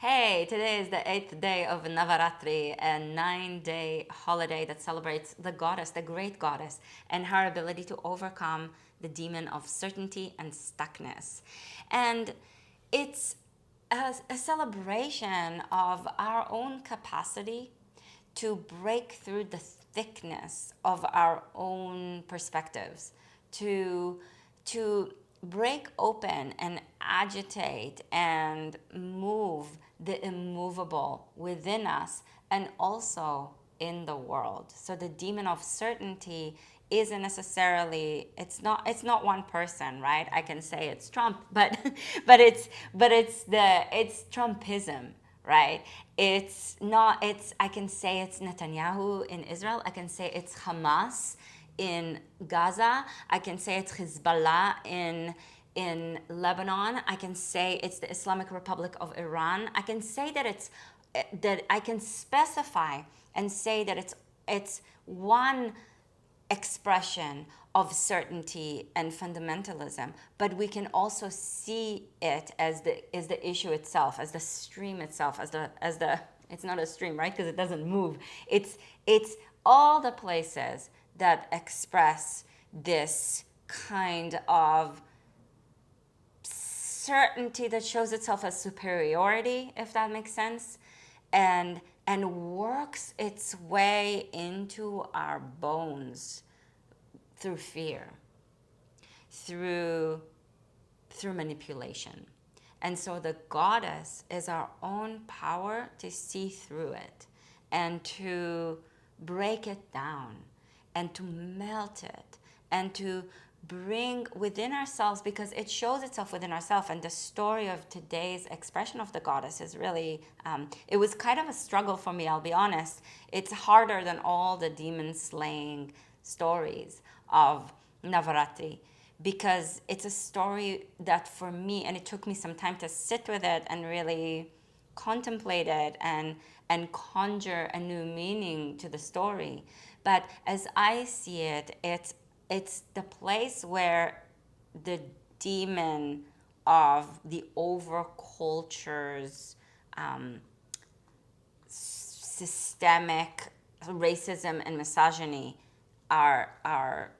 Hey, today is the 8th day of Navaratri, a 9-day holiday that celebrates the goddess, the great goddess, and her ability to overcome the demon of certainty and stuckness. And it's a celebration of our own capacity to break through the thickness of our own perspectives, to break open and agitate and move the immovable within us and also in the world. So the demon of certainty isn't necessarily, it's not one person, right? I can say it's Trump, but it's Trumpism, right? It's not, it's, I can say it's Netanyahu in Israel. I can say it's Hamas in Gaza. I can say it's Hezbollah in Lebanon. I can say it's the Islamic Republic of Iran. I can say that it's that I can specify and say that it's one expression of certainty and fundamentalism, but we can also see it as the issue itself, as the stream itself, as the it's not a stream, right? Because it doesn't move. It's all the places that express this kind of certainty that shows itself as superiority, if that makes sense, and works its way into our bones through fear, through manipulation. And so the goddess is our own power to see through it and to break it down and to melt it and to bring within ourselves, because it shows itself within ourselves. And the story of today's expression of the goddess is really, it was kind of a struggle for me, I'll be honest. It's harder than all the demon slaying stories of Navaratri, because it's a story that for me, and it took me some time to sit with it and really contemplate it and conjure a new meaning to the story. But as I see it, it's the place where the demon of the overculture's systemic racism and misogyny are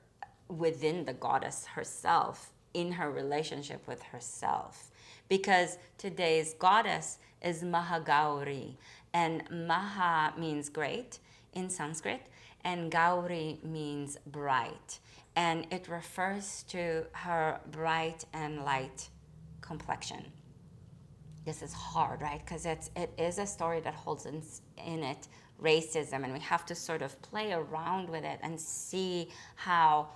within the goddess herself, in her relationship with herself. Because today's goddess is Mahagauri, and Maha means great in Sanskrit, and Gauri means bright. And it refers to her bright and light complexion. This is hard, right? Because it is a story that holds in it racism, and we have to sort of play around with it and see how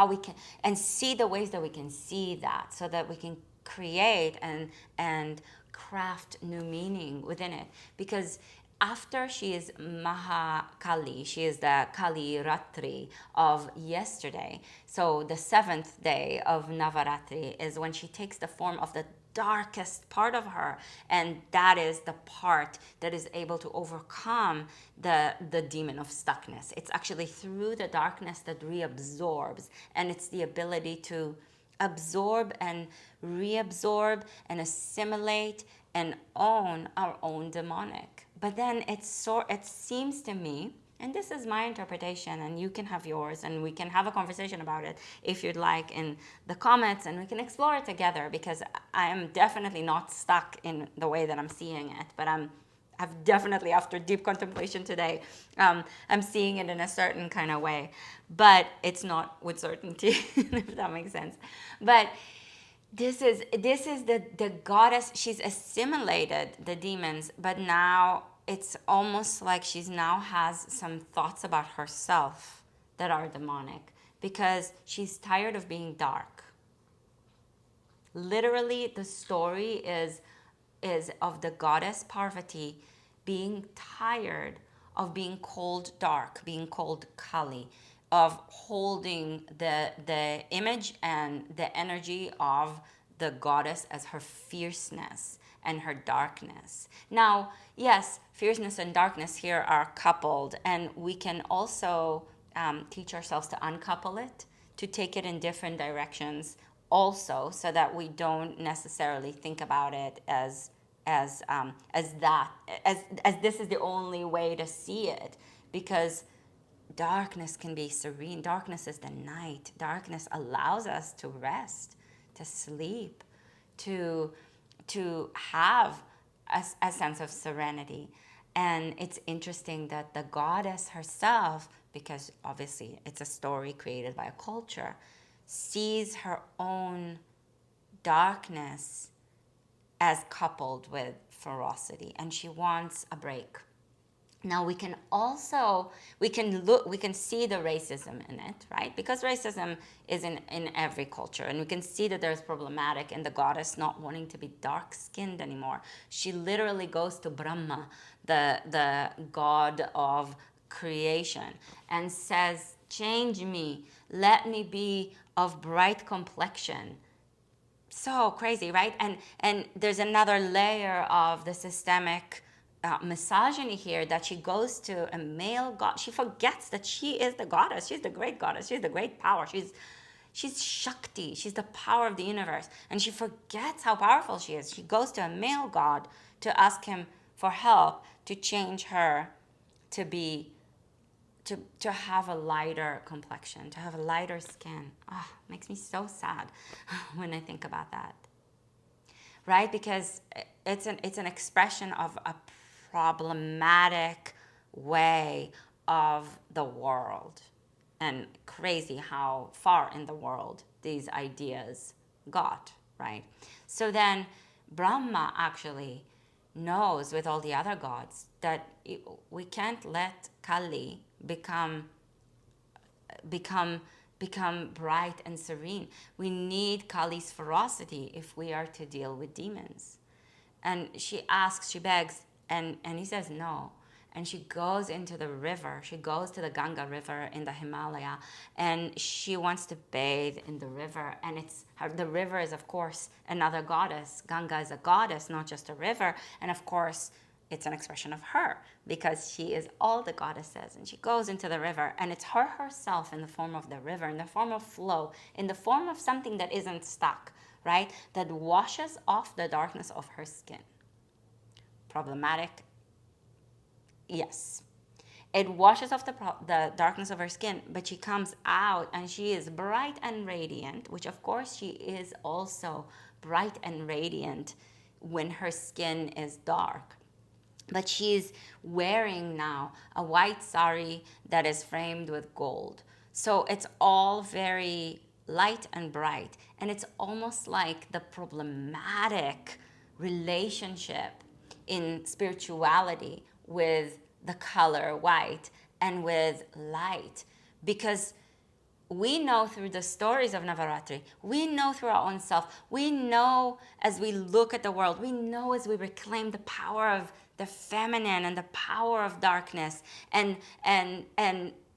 we can, and see the ways that we can see that, so that we can create and craft new meaning within it. Because after she is Mahakali, she is the Kali Ratri of yesterday. So the 7th day of Navaratri is when she takes the form of the darkest part of her, and that is the part that is able to overcome the demon of stuckness. It's actually through the darkness that reabsorbs, and it's the ability to absorb and reabsorb and assimilate and own our own demonic. But then it seems to me, and this is my interpretation, and you can have yours, and we can have a conversation about it if you'd like in the comments, and we can explore it together, because I am definitely not stuck in the way that I'm seeing it, but I've definitely, after deep contemplation today, I'm seeing it in a certain kind of way, but it's not with certainty, if that makes sense. But this is the goddess. She's assimilated the demons, but now it's almost like she's now has some thoughts about herself that are demonic, because she's tired of being dark. Literally, the story is of the goddess Parvati being tired of being called dark, being called Kali, of holding the image and the energy of the goddess as her fierceness and her darkness. Now, yes, fierceness and darkness here are coupled, and we can also teach ourselves to uncouple it, to take it in different directions also, so that we don't necessarily think about it as as this is the only way to see it, because darkness can be serene. Darkness is the night. Darkness allows us to rest, to sleep, to have a sense of serenity. And it's interesting that the goddess herself, because obviously it's a story created by a culture, sees her own darkness as coupled with ferocity, and she wants a break. Now we can see the racism in it, right? Because racism is in every culture, and we can see that there's problematic in the goddess not wanting to be dark skinned anymore. She literally goes to Brahma, the god of creation, and says, change me, let me be of bright complexion. So crazy, right? And there's another layer of the systemic misogyny here, that she goes to a male god. She forgets that she is the goddess. She's the great goddess. She's the great power. She's Shakti. She's the power of the universe. And she forgets how powerful she is. She goes to a male god to ask him for help to change her to be to have a lighter complexion, to have a lighter skin. Oh, makes me so sad when I think about that. Right? Because it's an expression of a problematic way of the world. And crazy how far in the world these ideas got, right? So then Brahma actually knows, with all the other gods, that we can't let Kali become bright and serene. We need Kali's ferocity if we are to deal with demons. And she asks, she begs, and he says no. And she goes into the river. She goes to the Ganga river in the Himalaya, and she wants to bathe in the river. And the river is, of course, another goddess. Ganga is a goddess, not just a river. And of course, it's an expression of her, because she is all the goddesses. And she goes into the river, and it's her herself in the form of the river, in the form of flow, in the form of something that isn't stuck, right? That washes off the darkness of her skin. Problematic? Yes. It washes off the darkness of her skin, but she comes out and she is bright and radiant, which of course she is also bright and radiant when her skin is dark. But she's wearing now a white sari that is framed with gold. So it's all very light and bright. And it's almost like the problematic relationship in spirituality with the color white and with light. Because we know through the stories of Navaratri, we know through our own self, we know as we look at the world, we know as we reclaim the power of the feminine and the power of darkness, and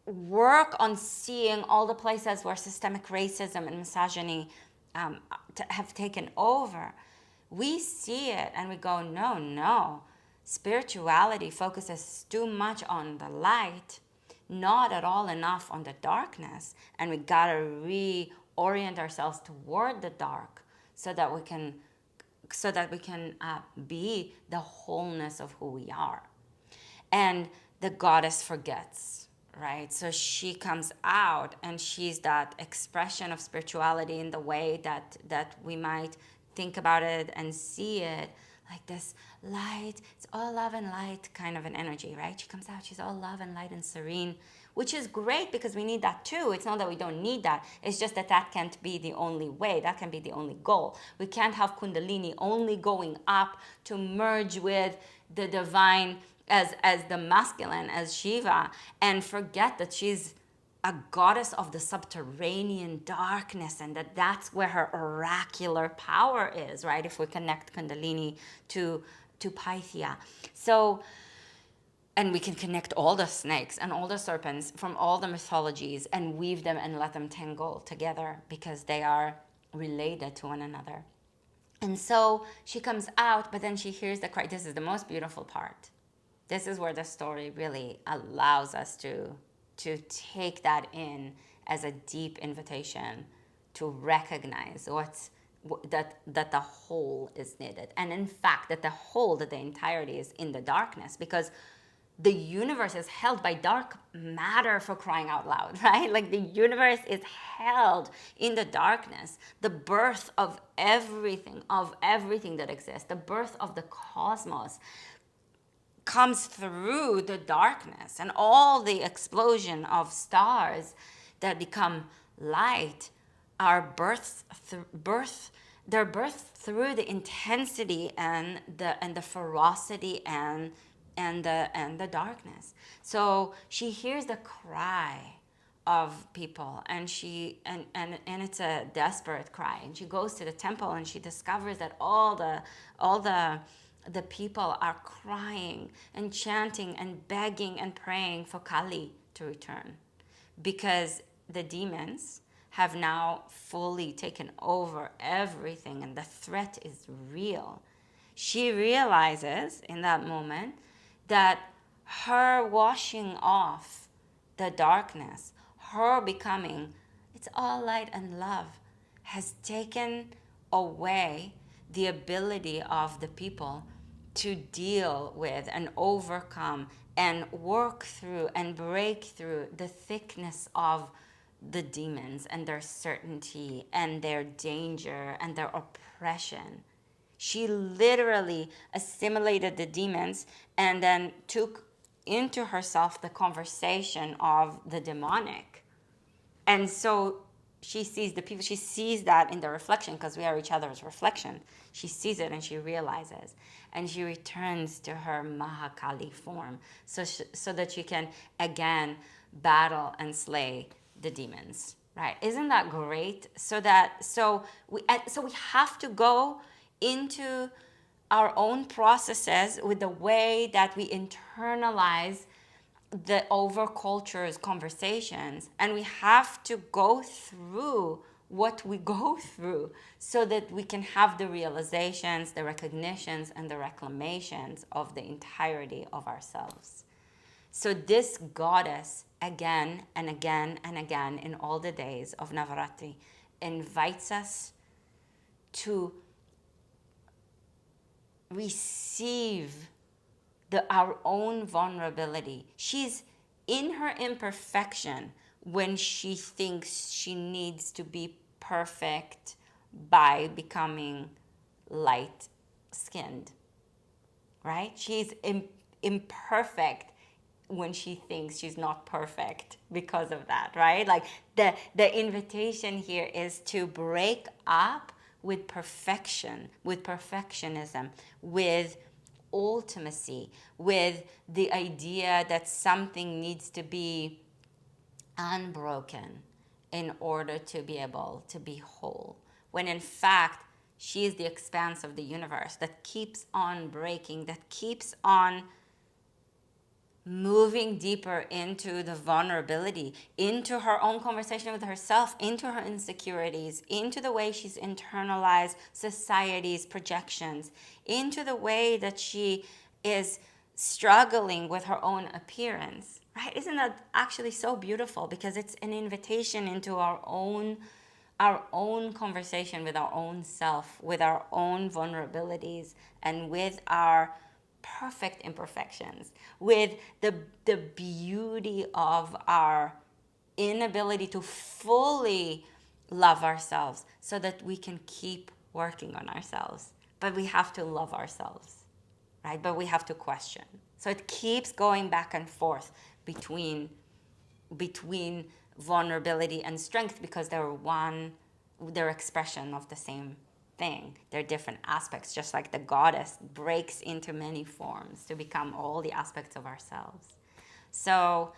work on seeing all the places where systemic racism and misogyny have taken over. We see it and we go, no. Spirituality focuses too much on the light, not at all enough on the darkness. And we gotta reorient ourselves toward the dark so that we can be the wholeness of who we are. And the goddess forgets, right? So she comes out and she's that expression of spirituality in the way that we might think about it and see it, like this light, it's all love and light kind of an energy, right? She comes out, she's all love and light and serene, which is great because we need that too. It's not that we don't need that. It's just that can't be the only way. That can be the only goal. We can't have Kundalini only going up to merge with the divine as the masculine, as Shiva, and forget that she's a goddess of the subterranean darkness, and that's where her oracular power is, right? If we connect Kundalini to Pythia. So, and we can connect all the snakes and all the serpents from all the mythologies and weave them and let them tangle together because they are related to one another. And so she comes out, but then she hears the cry. This is the most beautiful part. This is where the story really allows us to take that in as a deep invitation to recognize what's that the whole is needed, and in fact that the whole, that the entirety is in the darkness, because the universe is held by dark matter, for crying out loud, right? Like the universe is held in the darkness. The birth of everything that exists, the birth of the cosmos comes through the darkness, and all the explosion of stars that become light are they're birthed through the intensity and the ferocity and the darkness. So she hears the cry of people, and it's a desperate cry, and she goes to the temple and she discovers that all the people are crying and chanting and begging and praying for Kali to return, because the demons have now fully taken over everything and the threat is real. She realizes in that moment that her washing off the darkness, her becoming, it's all light and love, has taken away the ability of the people to deal with and overcome and work through and break through the thickness of the demons and their certainty and their danger and their oppression. She literally assimilated the demons and then took into herself the conversation of the demonic. And so she sees the people, she sees that in the reflection, because we are each other's reflection. She sees it and she realizes. And she returns to her Mahakali form so that she can again battle and slay the demons. Right? Isn't that great? So we have to go into our own processes with the way that we internalize the over culture's conversations, and we have to go through what we go through so that we can have the realizations, the recognitions, and the reclamations of the entirety of ourselves. So this goddess, again and again and again in all the days of Navaratri, invites us to receive our own vulnerability. She's in her imperfection when she thinks she needs to be perfect by becoming light skinned, right? She's imperfect when she thinks she's not perfect because of that, right? Like the invitation here is to break up with perfection, with perfectionism, with ultimacy, with the idea that something needs to be unbroken in order to be able to be whole, when in fact she is the expanse of the universe that keeps on breaking, that keeps on moving deeper into the vulnerability, into her own conversation with herself, into her insecurities, into the way she's internalized society's projections, into the way that she is struggling with her own appearance, right? Isn't that actually so beautiful? Because it's an invitation into our own conversation with our own self, with our own vulnerabilities, and with our perfect imperfections, with the beauty of our inability to fully love ourselves, so that we can keep working on ourselves. But we have to love ourselves, right? But we have to question. So it keeps going back and forth between vulnerability and strength, because they're expression of the same thing. They're different aspects, just like the goddess breaks into many forms to become all the aspects of ourselves. So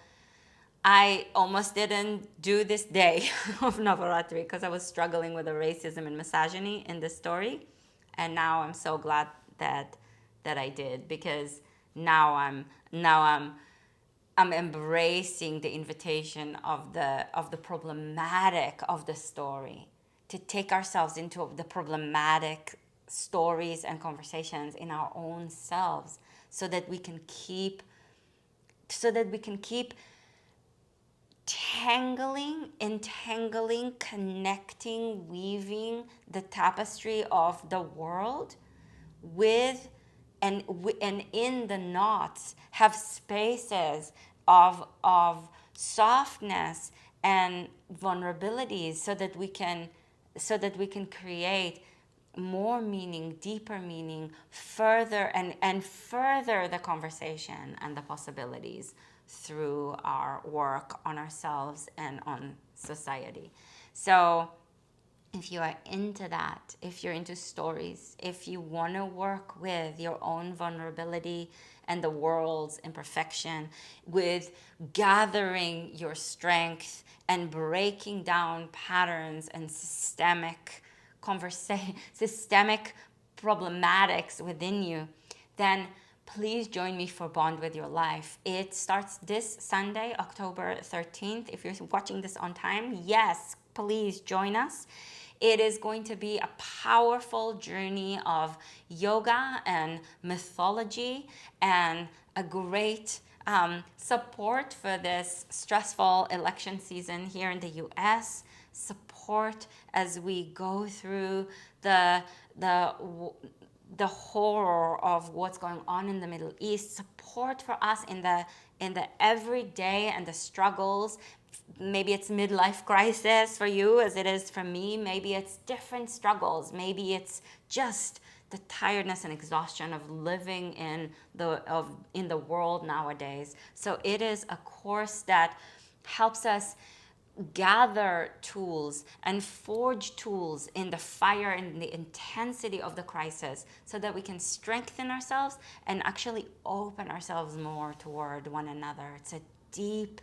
I almost didn't do this day of Navaratri because I was struggling with the racism and misogyny in this story. And now I'm so glad that I did, because now I'm embracing the invitation of the problematic of the story, to take ourselves into the problematic stories and conversations in our own selves, so that we can keep entangling, connecting, weaving the tapestry of the world with and in the knots have spaces of softness and vulnerabilities so that we can create more meaning, deeper meaning, further and further the conversation and the possibilities through our work on ourselves and on society. So if you are into that, if you're into stories, if you want to work with your own vulnerability and the world's imperfection, with gathering your strength and breaking down patterns and systemic problematics within you, then please join me for Bond with Your Life. It starts this Sunday, October 13th. If you're watching this on time, yes, please join us. It is going to be a powerful journey of yoga and mythology and a great support for this stressful election season here in the US. Support as we go through the horror of what's going on in the Middle East. Support for us in the everyday and the struggles. Maybe it's midlife crisis for you as it is for me. Maybe it's different struggles. Maybe it's just the tiredness and exhaustion of living in the world nowadays. So it is a course that helps us gather tools and forge tools in the fire and the intensity of the crisis so that we can strengthen ourselves and actually open ourselves more toward one another. It's a deep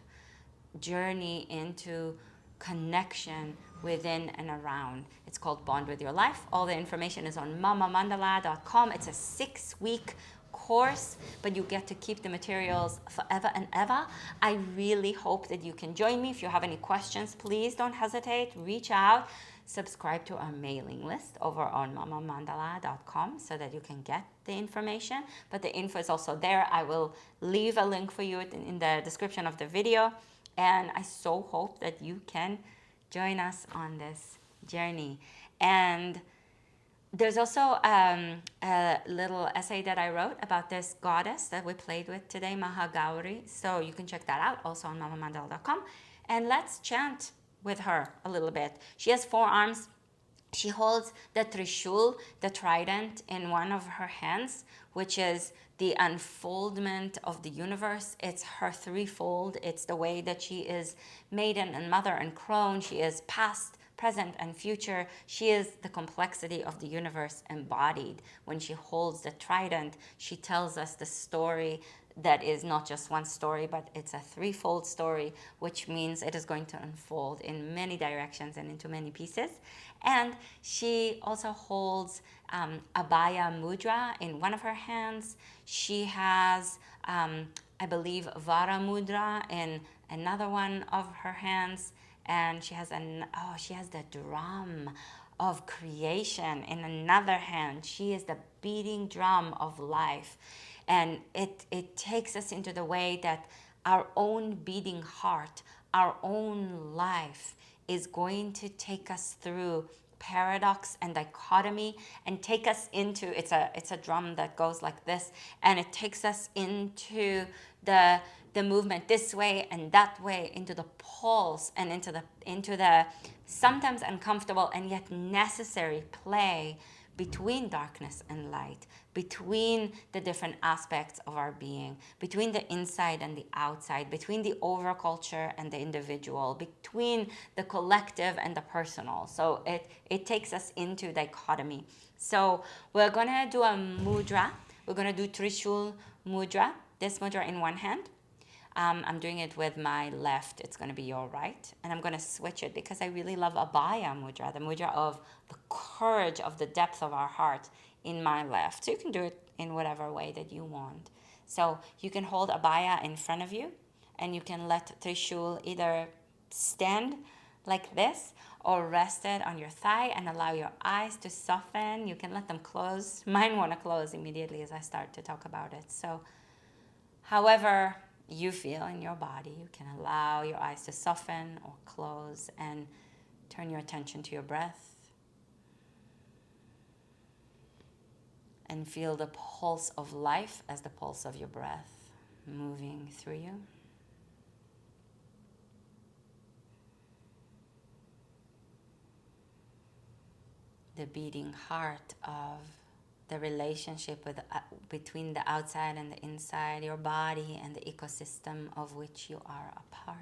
journey into connection within and around. It's called Bond with Your Life. All the information is on mamamandala.com. It's a 6-week course, but you get to keep the materials forever and ever. I really hope that you can join me. If you have any questions, please don't hesitate. Reach out. Subscribe to our mailing list over on mamamandala.com so that you can get the information. But the info is also there. I will leave a link for you in the description of the video. And I so hope that you can join us on this journey. And there's also a little essay that I wrote about this goddess that we played with today, Mahagauri. So you can check that out also on mamamandala.com. And let's chant with her a little bit. She has 4 arms. She holds the trishul, the trident, in one of her hands, which is the unfoldment of the universe. It's her threefold. It's the way that she is maiden and mother and crone. She is past, present, and future. She is the complexity of the universe embodied. When she holds the trident, she tells us the story that is not just one story, but it's a threefold story, which means it is going to unfold in many directions and into many pieces. And she also holds abaya mudra in one of her hands. She has, I believe, vara mudra in another one of her hands. And she has the drum of creation in another hand. She is the beating drum of life. And it takes us into the way that our own beating heart, our own life is going to take us through paradox and dichotomy and take us into, it's a drum that goes like this, and it takes us into the movement this way and that way, into the pulse and into the sometimes uncomfortable and yet necessary play between darkness and light, between the different aspects of our being, between the inside and the outside, between the overculture and the individual, between the collective and the personal. So it takes us into dichotomy. So we're gonna do a mudra. We're gonna do Trishul mudra, this mudra in one hand. I'm doing it with my left. It's going to be your right. And I'm going to switch it because I really love Abhaya mudra, the mudra of the courage, of the depth of our heart, in my left. So you can do it in whatever way that you want. So you can hold Abhaya in front of you, and you can let Trishul either stand like this or rest it on your thigh and allow your eyes to soften. You can let them close. Mine want to close immediately as I start to talk about it. So however you feel in your body. You can allow your eyes to soften or close and turn your attention to your breath. And feel the pulse of life as the pulse of your breath moving through you. The beating heart of the relationship between the outside and the inside, your body and the ecosystem of which you are a part.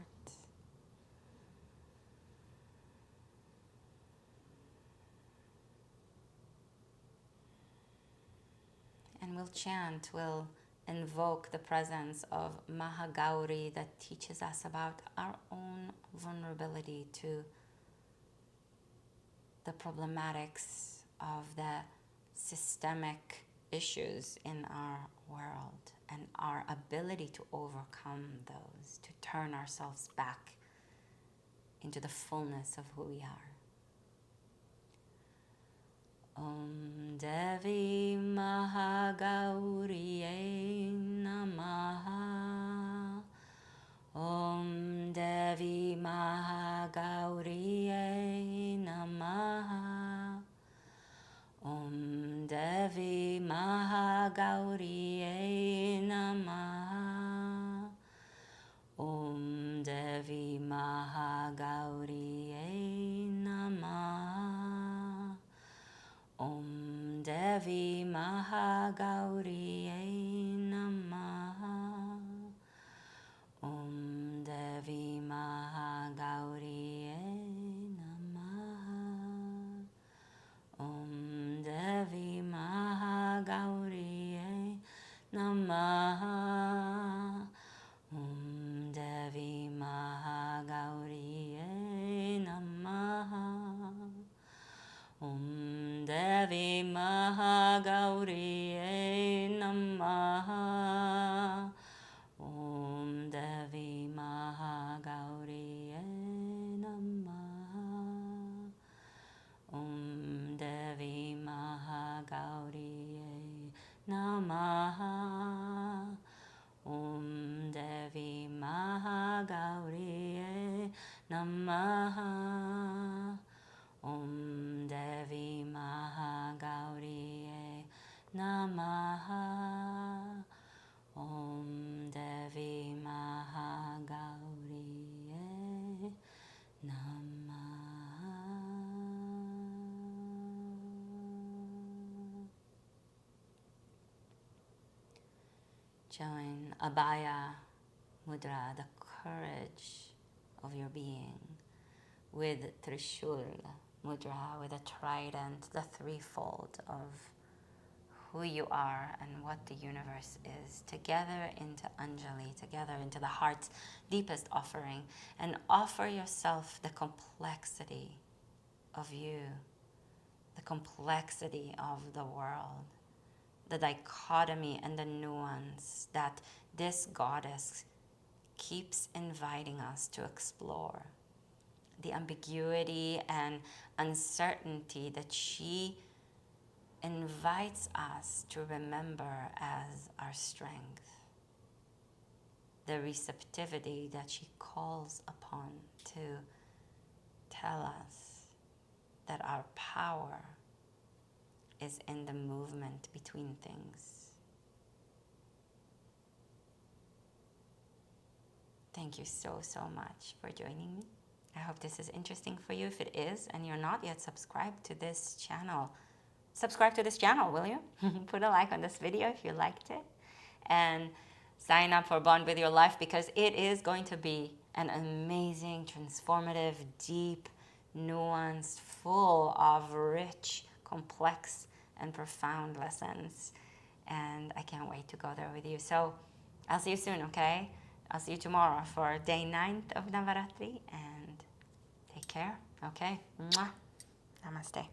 And we'll chant, we'll invoke the presence of Mahagauri that teaches us about our own vulnerability to the problematics of the systemic issues in our world and our ability to overcome those, to turn ourselves back into the fullness of who we are. Om Devi Mahagauriye Namaha. Om Devi Mahagauriye Namaha. Om Devi Mahagauriye Namaha. Om Devi Mahagauriye Namaha. Om Devi Mahagauriye Namaha. Om Devi Mahagauriye Namaha. Om Devi Mahagauriye Namaha. Om Devi Mahagauriye Namaha. Om Devi Mahagauriye Namaha. Om Devi Mahagauriye Namaha. Om Devi Mahagauriye Namaha. Om Devi Mahagauriye Namaha. Om Devi Mahagauriye Namaha. Om Devi Mahagauriye Namaha. Join Abhaya Mudra, the courage of your being, with Trishul Mudra, with a trident, the threefold of who you are and what the universe is, together into Anjali, together into the heart's deepest offering, and offer yourself the complexity of you, the complexity of the world, the dichotomy and the nuance that this goddess keeps inviting us to explore, the ambiguity and uncertainty that she invites us to remember as our strength, the receptivity that she calls upon to tell us that our power is in the movement between things. Thank you so much for joining me. I hope this is interesting for you. If it is, and you're not yet subscribed to this channel, subscribe to this channel, will you? Put a like on this video if you liked it. And sign up for Bond With Your Life, because it is going to be an amazing, transformative, deep, nuanced, full of rich, complex, and profound lessons. And I can't wait to go there with you. So I'll see you soon, okay? I'll see you tomorrow for day 9th of Navaratri. And take care, okay? Mwah. Namaste.